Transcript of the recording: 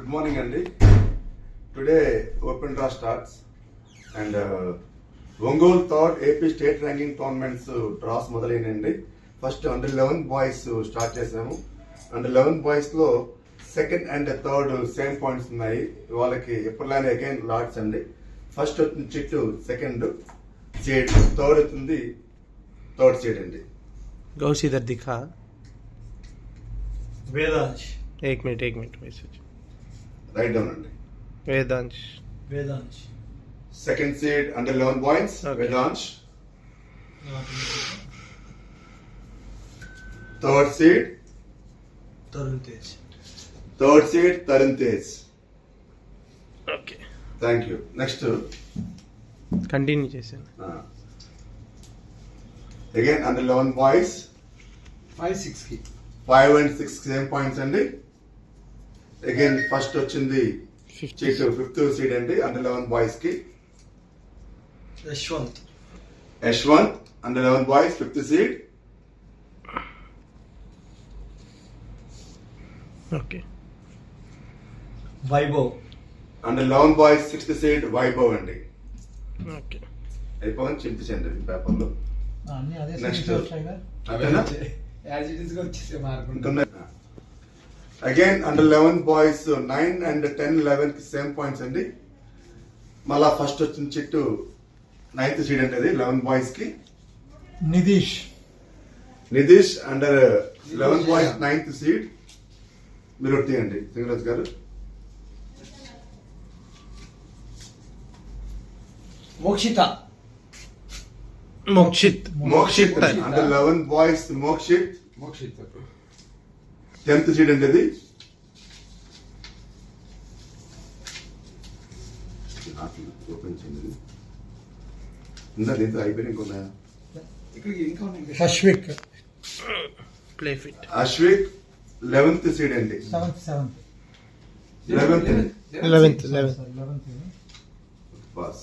Good morning, Andy. Today, Open Draw starts, and Ongole third AP State Ranking Tournaments draws మొదలైనండి. First under 11 boys start చేసాము. Under 11 boys లో second and third same points ఉన్నాయి. వాళ్ళకి ఎప్పటిలానే again lots అండి. First వచ్చింది Chittu second seed, third వచ్చింది third seed అండి. गौश इधर दिखा. वेदांश. एक मिनट मैसेज రైట్ డౌన్ అండి. Vedansh second seed under 11 points Vedansh. Third seed Tarun Tej. Okay, thank you. Next continue చేశాను. అగైన్ అండర్ 11 బాయ్స్ 5-6 की 5 and 6 సేమ్ పాయింట్స్ అండి. అగైన్ ఫస్ట్ వచ్చింది ఫిఫ్త్ సీడ్ అండి అండర్ 11 బాయ్స్ కి. Yashwant under 11 boys fifth seed. Okay, Vaibhav under 11 boys sixth seed Vaibhav అండి. Okay, అయిపోయింది, చింపించండి పేపర్లో. Next again under 11 boys 9 and 10, 11 కి సేమ్ పాయింట్స్ అండి. మళ్ళా ఫస్ట్ వచ్చిన చిట్టు 9th సీడ్ అంటే 11 బాయ్స్ కి. Nitish under 11 boys 9th seed. మీరు తీయండి Singaraj garu. Mokshit under 11 boys Mokshit 10th seed అంటే అది. ఓపెన్ చేయండి. ఇందా దీంతో అయిపోయినా ఇంకొన్నా. Ashvik play fit. Ashvik 11th seed అండి. 11th eleventh pass.